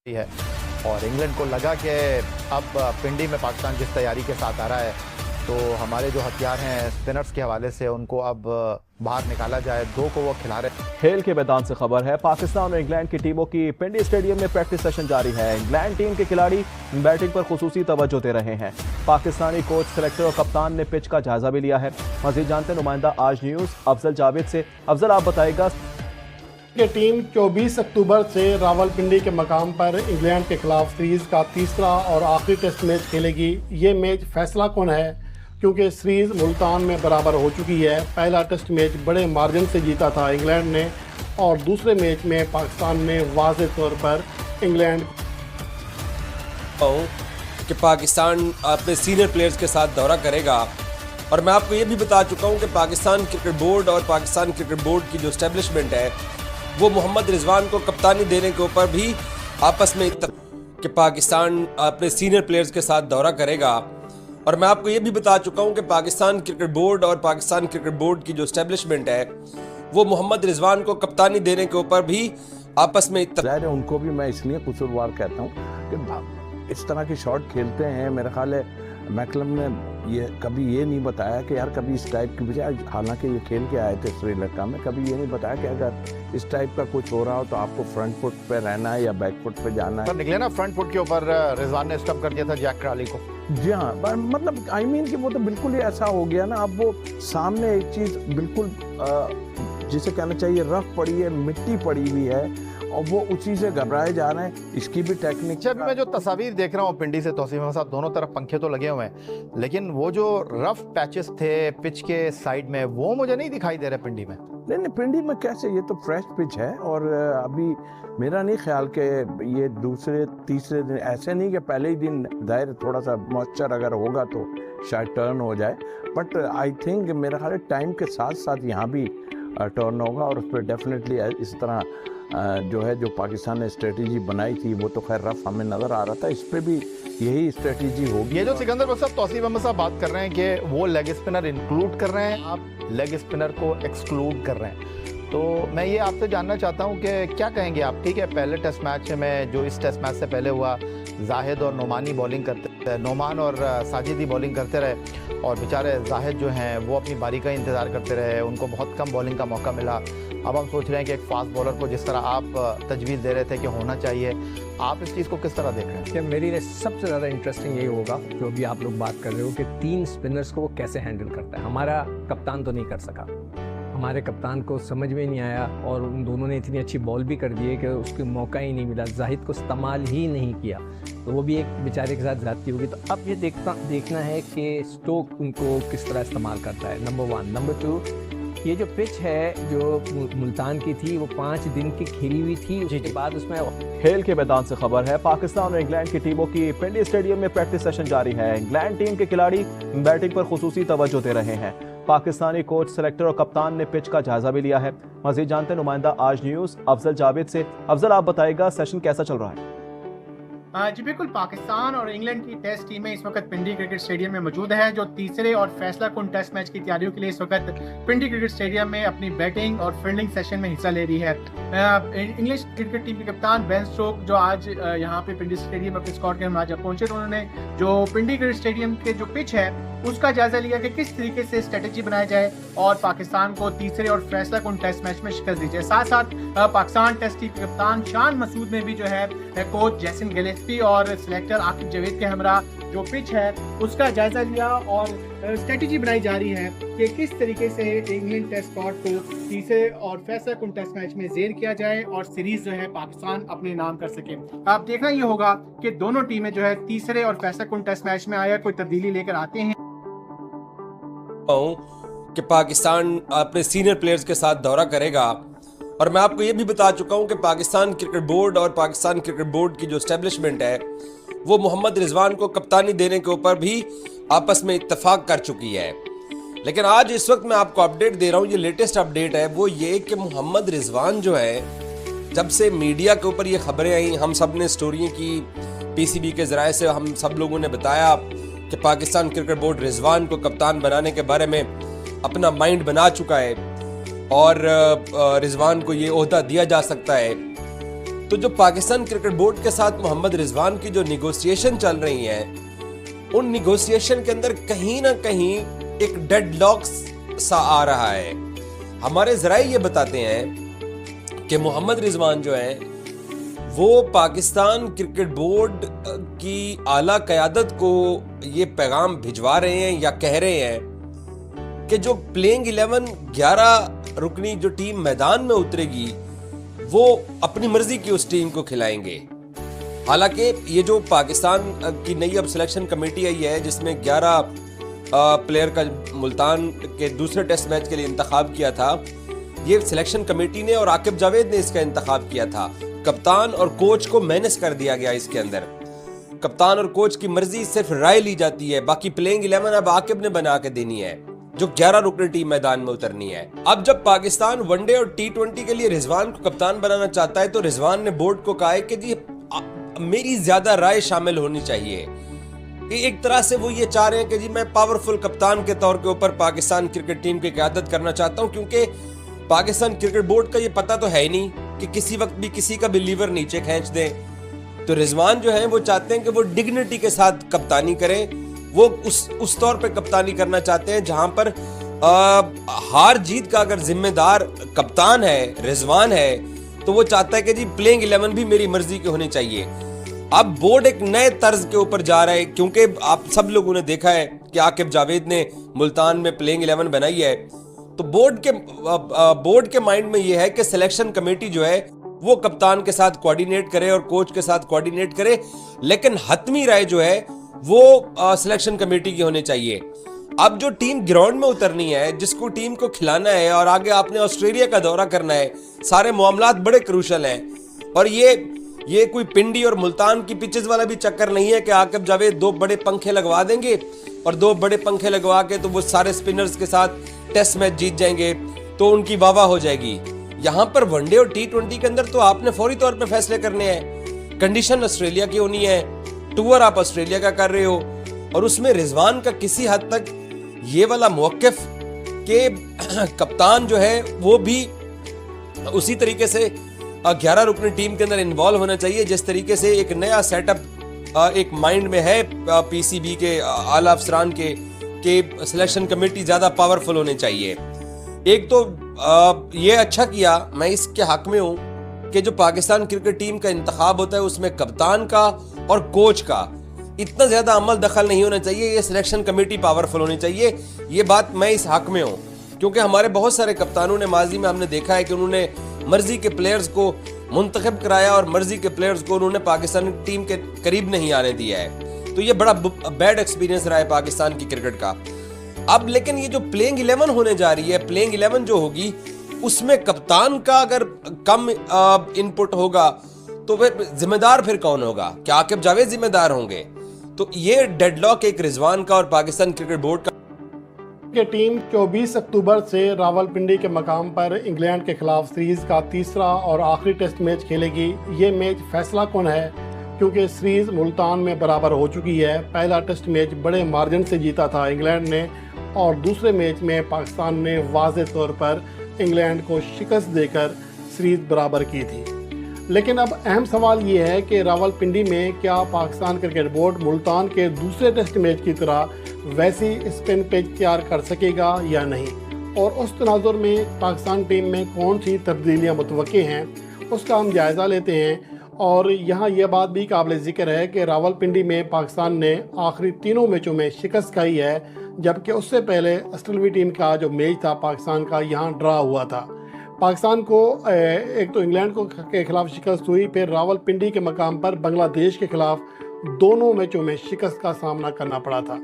है और इंग्लैंड को लगा कि अब पिंडी में पाकिस्तान जिस तैयारी के साथ आ रहा है तो हमारे जो हथियार हैं स्पिनर्स के हवाले से उनको अब बाहर निकाला जाए। दो को वो खिला रहे। खेल के मैदान से खबर है, पाकिस्तान और इंग्लैंड की टीमों की पिंडी स्टेडियम में प्रैक्टिस सेशन जारी है। इंग्लैंड टीम के खिलाड़ी बैटिंग पर खुसूसी तवज्जो दे रहे हैं। पाकिस्तानी कोच, सिलेक्टर और कप्तान ने पिच का जायजा भी लिया है। मजीद जानते नुमाइंदा आज न्यूज़ अफजल जावेद से। अफजल, आप बताइएगा कि टीम 24 अक्टूबर से रावलपिंडी के मकाम पर इंग्लैंड के खिलाफ सीरीज का तीसरा और आखिरी टेस्ट मैच खेलेगी। ये मैच फैसला कौन है, क्योंकि सीरीज मुल्तान में बराबर हो चुकी है। पहला टेस्ट मैच बड़े मार्जिन से जीता था इंग्लैंड ने और दूसरे मैच में पाकिस्तान ने वाज़ेह तौर पर इंग्लैंड कि पाकिस्तान अपने सीनियर प्लेयर्स के साथ दौरा करेगा। और मैं आपको ये भी बता चुका हूँ कि पाकिस्तान क्रिकेट बोर्ड और पाकिस्तान क्रिकेट बोर्ड की जो एस्टेब्लिशमेंट है वो मोहम्मद रिजवान को कप्तानी देने के ऊपर भी आपस में कि पाकिस्तान अपने सीनियर प्लेयर्स के साथ दौरा करेगा। और मैं आपको ये भी बता चुका हूँ कि पाकिस्तान क्रिकेट बोर्ड और पाकिस्तान क्रिकेट बोर्ड की जो एस्टेब्लिशमेंट है वो मोहम्मद रिजवान को कप्तानी देने के ऊपर भी आपस में उनको भी मैं इसलिए कसूरवार कहता हूँ कि इस तरह के शॉट खेलते हैं। मेरा ख्याल है मैकलम ने ये कभी ये नहीं बताया कि यार कभी इस टाइप की बजाय, हालांकि ये खेल के आए थे श्रीलंका में, कभी ये नहीं बताया कि अगर इस टाइप का कुछ हो रहा हो तो आपको फ्रंट फुट पे रहना है या बैक फुट पे जाना है। निकले ना फ्रंट फुट के ऊपर रिजवान ने स्टंप कर दिया था जैक क्राली को। जी हाँ, मतलब आई मीन कि वो तो बिल्कुल ही ऐसा हो गया ना। अब वो सामने एक चीज़ बिल्कुल जिसे कहना चाहिए रफ पड़ी है, मिट्टी पड़ी हुई है और वो उसी से घबराए जा रहे हैं। इसकी भी टेक्निक। अभी मैं जो तस्वीर देख रहा हूँ पिंडी से तौसीफ अहमद साहब, दोनों तरफ पंखे तो लगे हुए हैं लेकिन वो जो रफ पैचेस थे पिच के साइड में वो मुझे नहीं दिखाई दे रहे पिंडी में। नहीं, पिंडी में कैसे, ये तो फ्रेश पिच है और अभी मेरा नहीं ख्याल कि ये दूसरे तीसरे दिन ऐसे नहीं कि पहले ही दिन दायर थोड़ा सा मॉइस्चर अगर होगा तो शायद टर्न हो जाए। बट आई थिंक मेरा ख्याल है टाइम के साथ साथ यहाँ भी टर्न होगा और उस पर डेफिनेटली इस तरह जो है जो पाकिस्तान ने स्ट्रेटजी बनाई थी वो तो खैर रफ हमें नज़र आ रहा था, इस पर भी यही स्ट्रेटजी होगी। ये जो सिकंदर साहब तौसीफ अहमद साहब बात कर रहे हैं कि वो लेग स्पिनर इंक्लूड कर रहे हैं, आप लेग स्पिनर को एक्सक्लूड कर रहे हैं, तो मैं ये आपसे जानना चाहता हूँ कि क्या कहेंगे आप। ठीक है, पहले टेस्ट मैच में जो इस टेस्ट मैच से पहले हुआ, जाहिद और नोमानी बॉलिंग करते, नोमान और साजिद ही बॉलिंग करते रहे और बेचारे जाहिद जो हैं वो अपनी बारी का इंतज़ार करते रहे, उनको बहुत कम बॉलिंग का मौका मिला। अब हम सोच रहे हैं कि एक फास्ट बॉलर को जिस तरह आप तजवीज़ दे रहे थे कि होना चाहिए, आप इस चीज़ को किस तरह देख रहे हैं? कि मेरी लिए सबसे ज़्यादा इंटरेस्टिंग यही होगा जो भी आप लोग बात कर रहे हो कि 3 स्पिनर्स को वो कैसे हैंडल करता है। हमारा कप्तान तो नहीं कर सका, हमारे कप्तान को समझ में नहीं आया और उन दोनों ने इतनी अच्छी बॉल भी कर दी है कि उसको मौका ही नहीं मिला, जाहिद को इस्तेमाल ही नहीं किया, तो वो भी एक बेचारे के साथ ज़्यादती होगी। तो अब ये देखना है कि स्टोक उनको किस तरह इस्तेमाल करता है, नंबर 1। नंबर 2, ये जो पिच है जो मुल्तान की थी वो 5 दिन की खेली हुई थी, उसके बाद उसमें खेल के मैदान से खबर है, पाकिस्तान और इंग्लैंड की टीमों की पिंडी स्टेडियम में प्रैक्टिस सेशन जारी है। इंग्लैंड टीम के खिलाड़ी बैटिंग पर खुसूसी तवज्जो दे रहे हैं। पाकिस्तानी कोच, सिलेक्टर और कप्तान ने पिच का जायजा भी लिया है। मजीद जानते नुमाइंदा आज न्यूज़ अफजल जावेद से। अफजल, आप बताइएगा सेशन कैसा चल रहा है? जी बिल्कुल, पाकिस्तान और इंग्लैंड की टेस्ट टीमें इस वक्त पिंडी क्रिकेट स्टेडियम में मौजूद है, जो तीसरे और फैसला कुन टेस्ट मैच की तैयारियों के लिए इस वक्त पिंडी क्रिकेट स्टेडियम में अपनी बैटिंग और फील्डिंग सेशन में हिस्सा ले रही है। इंग्लिश क्रिकेट टीम के कप्तान बेन स्टोक जो आज यहाँ पे पिंडी स्टेडियम अपने स्क्वाड के आज पहुंचे, तो उन्होंने जो पिंडी क्रिकेट स्टेडियम के जो पिच है उसका जायजा लिया कि किस तरीके से स्ट्रेटेजी बनाई जाए और पाकिस्तान को तीसरे और फैसला कुन टेस्ट मैच में शिकस्त दी जाए। साथ साथ पाकिस्तान टेस्ट टीम के कप्तान शान मसूद ने भी जो है कोच जैसन गिलेस्पी और सिलेक्टर आकिब जावेद के हमरा जो पिच है उसका जायजा लिया और स्ट्रेटेजी बनाई जा रही है कि किस तरीके से इंग्लैंड टेस्ट स्क्वाड को तीसरे और फैसला कुन टेस्ट मैच में जेर किया जाए और सीरीज जो है पाकिस्तान अपने नाम कर सके। आप देखना ये होगा कि दोनों टीमें जो है तीसरे और फैसला कुन टेस्ट मैच में आया कोई तब्दीली लेकर आते हैं कि पाकिस्तान अपने सीनियर प्लेयर्स के साथ दौरा करेगा। और मैं आपको ये भी बता चुका हूँ कि पाकिस्तान क्रिकेट बोर्ड और पाकिस्तान क्रिकेट बोर्ड की जो एस्टेब्लिशमेंट है वो मोहम्मद रिजवान को कप्तानी देने के ऊपर भी आपस में इत्तेफाक कर चुकी है। लेकिन आज इस वक्त मैं आपको अपडेट दे रहा हूँ, ये लेटेस्ट अपडेट है वो ये कि मोहम्मद रिजवान जो है, जब से मीडिया के ऊपर ये खबरें आई, हम सब ने स्टोरियाँ की, PCB के ज़राए से हम सब लोगों ने बताया कि पाकिस्तान क्रिकेट बोर्ड रिजवान को कप्तान बनाने के बारे में अपना माइंड बना चुका है और रिजवान को ये ओहदा दिया जा सकता है। तो जो पाकिस्तान क्रिकेट बोर्ड के साथ मोहम्मद रिजवान की जो निगोसिएशन चल रही है, उन निगोसिएशन के अंदर कहीं ना कहीं एक डेडलॉक सा आ रहा है। हमारे जराए ये बताते हैं कि मोहम्मद रिजवान जो है वो पाकिस्तान क्रिकेट बोर्ड की आला क़यादत को ये पैगाम भिजवा रहे हैं या कह रहे हैं कि जो प्लेइंग 11 रुकनी जो टीम मैदान में उतरेगी वो अपनी मर्जी की उस टीम को खिलाएंगे। हालांकि ये जो पाकिस्तान की नई अब सिलेक्शन कमेटी आई है जिसमें 11 प्लेयर का मुल्तान के दूसरे टेस्ट मैच के लिए इंतखाब किया था, ये सिलेक्शन कमेटी ने और आकिब जावेद ने इसका इंतखाब किया था। कप्तान और कोच को मैनेज कर दिया गया। इसके अंदर कप्तान और कोच की मर्जी सिर्फ राय ली जाती है, बाकी प्लेइंग 11 अब आकिब ने बना के देनी है, जो 11 रुकनी टीम मैदान में उतरनी है। अब जब पाकिस्तान वनडे और T20 के लिए रिजवान को कप्तान बनाना चाहता है तो रिजवान ने बोर्ड को कहा है कि जी मेरी ज्यादा राय शामिल होनी चाहिए। एक तरह से वो ये चाह रहे हैं कि जी मैं पावरफुल कप्तान के तौर के ऊपर पाकिस्तान क्रिकेट टीम की क़यादत करना चाहता हूं, क्योंकि पाकिस्तान क्रिकेट बोर्ड का ये पता तो है ही नहीं कि किसी वक्त भी किसी का भी लीवर नीचे खींच दे। तो रिजवान जो है वो चाहते हैं कि वो डिग्निटी के साथ कप्तानी करें। वो उस तौर पे कप्तानी करना चाहते हैं जहां पर हार जीत का अगर जिम्मेदार कप्तान है, रिजवान है, तो वो चाहता है कि जी प्लेइंग 11 भी मेरी मर्जी की होनी चाहिए। अब बोर्ड एक नए तर्ज के ऊपर जा रहा है, क्योंकि आप सब लोगों ने देखा है कि आकिब जावेद ने मुल्तान में प्लेइंग 11 बनाई है। तो बोर्ड के माइंड में ये है कि सिलेक्शन कमेटी जो है वो कप्तान के साथ कोऑर्डिनेट करे और कोच के साथ कोऑर्डिनेट करे, लेकिन हतमी राय जो है वो सिलेक्शन कमेटी की होनी चाहिए। अब जो टीम ग्राउंड में उतरनी है, जिसको टीम को खिलाना है और आगे आपने ऑस्ट्रेलिया का दौरा करना है, सारे मामलात बड़े क्रूशल हैं। और ये कोई पिंडी और मुल्तान की पिचेस वाला भी चक्कर नहीं है कि आकिब जावेद 2 बड़े पंखे लगवा देंगे और 2 बड़े पंखे लगवा के तो वो सारे स्पिनर्स के साथ टेस्ट मैच जीत जाएंगे तो उनकी वाह हो जाएगी। यहां पर वनडे और T20 के अंदर तो आपने फौरी तौर पे फैसले करने हैं। कंडीशन ऑस्ट्रेलिया की होनी है, टूर आप ऑस्ट्रेलिया का कर रहे हो, और उसमें रिजवान का किसी हद तक ये वाला मौक़िफ़ के कप्तान जो है वो भी उसी तरीके से 11 रुकनी टीम के अंदर इन्वॉल्व होना चाहिए जिस तरीके से एक नया सेटअप एक माइंड में है PCB के आला अफसरान के सिलेक्शन कमेटी ज़्यादा पावरफुल होने चाहिए। एक तो ये अच्छा किया, मैं इसके हक में हूँ कि जो पाकिस्तान क्रिकेट टीम का इंतखाब होता है उसमें कप्तान का और कोच का इतना ज्यादा अमल दखल नहीं होना चाहिए। ये सिलेक्शन कमेटी पावरफुल होनी चाहिए। ये बात मैं इस हक में हूँ, क्योंकि हमारे बहुत सारे कप्तानों ने माजी में हमने देखा है कि उन्होंने मर्जी के प्लेयर्स को मुंतखब कराया और मर्जी के प्लेयर्स को उन्होंने पाकिस्तान टीम के करीब नहीं आने दिया है। तो ये बड़ा बैड एक्सपीरियंस रहा है पाकिस्तान की क्रिकेट का। अब लेकिन ये जो प्लेइंग 11 होने जा रही है, प्लेइंग 11 जो होगी उसमें कप्तान का अगर कम इनपुट होगा तो जिम्मेदार फिर कौन होगा? क्या आकिब जावेद जिम्मेदार होंगे? तो ये डेडलॉक एक रिजवान का और पाकिस्तान क्रिकेट बोर्ड का कि टीम 24 अक्टूबर से रावलपिंडी के मकाम पर इंग्लैंड के खिलाफ सीरीज का तीसरा और आखिरी टेस्ट मैच खेलेगी। ये मैच फैसला कौन है, क्योंकि सीरीज मुल्तान में बराबर हो चुकी है। पहला टेस्ट मैच बड़े मार्जिन से जीता था इंग्लैंड ने, और दूसरे मैच में पाकिस्तान ने वाज़े तौर पर इंग्लैंड को शिकस्त देकर सीरीज बराबर की थी। लेकिन अब अहम सवाल ये है कि रावलपिंडी में क्या पाकिस्तान क्रिकेट बोर्ड मुल्तान के दूसरे टेस्ट मैच की तरह वैसी स्पिन पिच तैयार कर सकेगा या नहीं, और उस तनाजुर में पाकिस्तान टीम में कौन सी तब्दीलियाँ मुतवक्की हैं उसका हम जायज़ा लेते हैं। और यहाँ यह बात भी काबिल ज़िक्र है कि रावलपिंडी में पाकिस्तान ने आखिरी तीनों मैचों में शिकस्त खाई है, जबकि उससे पहले ऑस्ट्रेलियाई टीम का जो मैच था पाकिस्तान का यहाँ ड्रा हुआ था। पाकिस्तान को एक तो इंग्लैंड के खिलाफ शिकस्त हुई, फिर रावलपिंडी के मकाम पर बांग्लादेश के खिलाफ दोनों मैचों में शिकस्त का सामना करना पड़ा था।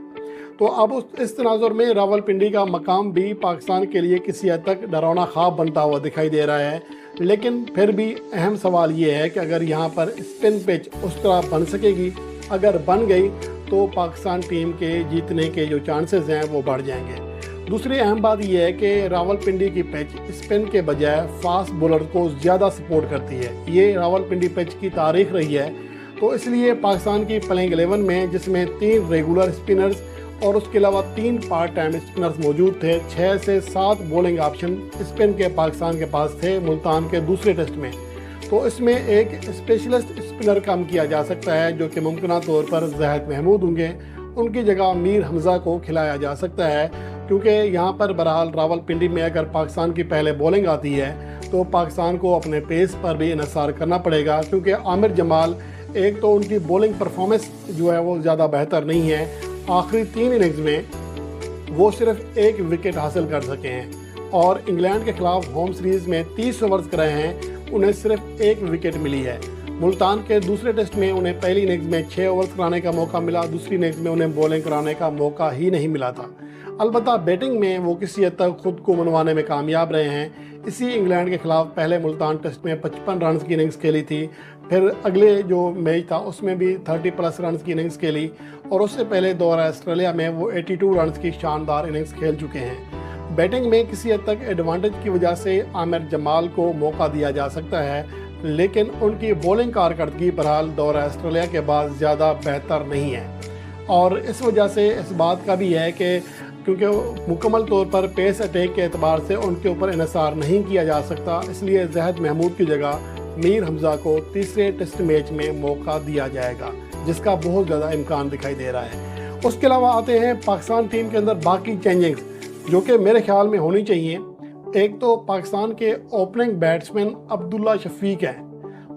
तो अब इस तनाजुर में रावलपिंडी का मकाम भी पाकिस्तान के लिए किसी हद तक डरावना ख्वाब बनता हुआ दिखाई दे रहा है। लेकिन फिर भी अहम सवाल ये है कि अगर यहाँ पर स्पिन पिच उस तरह बन सकेगी, अगर बन गई तो पाकिस्तान टीम के जीतने के जो चांसेस हैं वो बढ़ जाएंगे। दूसरी अहम बात यह है कि रावलपिंडी की पिच स्पिन के बजाय फास्ट बॉलर को ज़्यादा सपोर्ट करती है। ये रावलपिंडी पिच की तारीख रही है। तो इसलिए पाकिस्तान की प्लेइंग 11 में, जिसमें 3 रेगुलर स्पिनर्स और उसके अलावा 3 पार्ट टाइम स्पिनर्स मौजूद थे, 6 से 7 बॉलिंग ऑप्शन स्पिन के पाकिस्तान के पास थे मुल्तान के दूसरे टेस्ट में। तो इसमें एक स्पेशलिस्ट स्पिनर कम किया जा सकता है जो कि मुमकिन तौर पर ज़ाहिद महमूद होंगे। उनकी जगह मीर हमज़ा को खिलाया जा सकता है, क्योंकि यहाँ पर बहरहाल रावलपिंडी में अगर पाकिस्तान की पहले बॉलिंग आती है तो पाकिस्तान को अपने पेस पर भी इन्हिसार करना पड़ेगा, क्योंकि आमिर जमाल एक तो उनकी बॉलिंग परफॉर्मेंस जो है वो ज़्यादा बेहतर नहीं है। आखिरी 3 इनिंग्स में वो सिर्फ 1 विकेट हासिल कर सके हैं और इंग्लैंड के खिलाफ होम सीरीज़ में 30 ओवर्स कराए हैं, उन्हें सिर्फ 1 विकेट मिली है। मुल्तान के दूसरे टेस्ट में उन्हें पहली इनिंग्स में 6 ओवर्स कराने का मौका मिला, दूसरी इनिंग्स में उन्हें बॉलिंग कराने का मौका ही नहीं मिला था। अलबत्ता बैटिंग में वो किसी हद तक खुद को मनवाने में कामयाब रहे हैं। इसी इंग्लैंड के खिलाफ पहले मुल्तान टेस्ट में 55 रन की इनिंग्स खेली थी, फिर अगले जो मैच था उसमें भी 30+ रन की इनिंग्स खेली और उससे पहले दौरा ऑस्ट्रेलिया में वो 82 रन की शानदार इनिंग्स खेल चुके हैं। बैटिंग में किसी हद तक एडवांटेज की वजह से आमिर जमाल को मौका दिया जा सकता है, लेकिन उनकी बॉलिंग कारकर्दगी बहरहाल दौरा ऑस्ट्रेलिया के बाद ज़्यादा बेहतर नहीं है और इस वजह से इस बात का भी है कि क्योंकि मुकम्मल तौर पर पेस अटैक के एतबार से उनके ऊपर इन्हिसार नहीं किया जा सकता, इसलिए ज़ाहिद महमूद की जगह मीर हमज़ा को तीसरे टेस्ट मैच में मौका दिया जाएगा, जिसका बहुत ज़्यादा इम्कान दिखाई दे रहा है। उसके अलावा आते हैं पाकिस्तान टीम के अंदर बाकी चेंजिंग्स जो कि मेरे ख्याल में होनी चाहिए। एक तो पाकिस्तान के ओपनिंग बैट्समैन अब्दुल्ला शफीक हैं,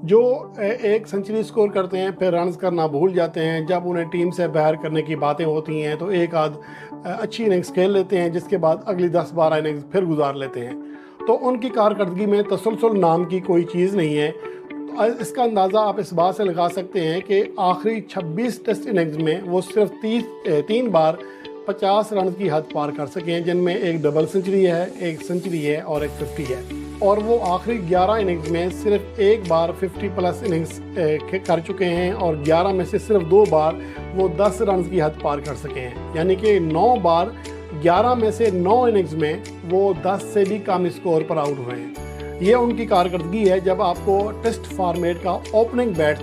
जो एक सेंचुरी स्कोर करते हैं फिर रन्स करना भूल जाते हैं। जब उन्हें टीम से बाहर करने की बातें होती हैं तो एक आध अच्छी इनिंग्स खेल लेते हैं, जिसके बाद अगली 10-12 इनिंग्स फिर गुजार लेते हैं। तो उनकी कारकर्दगी में तसलसल नाम की कोई चीज़ नहीं है। तो इसका अंदाज़ा आप इस बात से लगा सकते हैं कि आखिरी 26 टेस्ट इनिंग्स में वो सिर्फ 3 बार 50 रन की हद पार कर सके हैं, जिनमें एक डबल सेंचुरी है, एक सेंचुरी है और एक 50 है। और वो आखिरी 11 इनिंग्स में सिर्फ 1 बार 50+ इनिंग्स कर चुके हैं और 11 में से सिर्फ 2 बार वो 10 रन की हद पार कर सके हैं, यानी कि 9 बार 11 में से 9 इनिंग्स में वो 10 से भी कम स्कोर पर आउट हुए हैं। ये उनकी कारकर्दगी है जब आपको टेस्ट फॉर्मेट का ओपनिंग बैट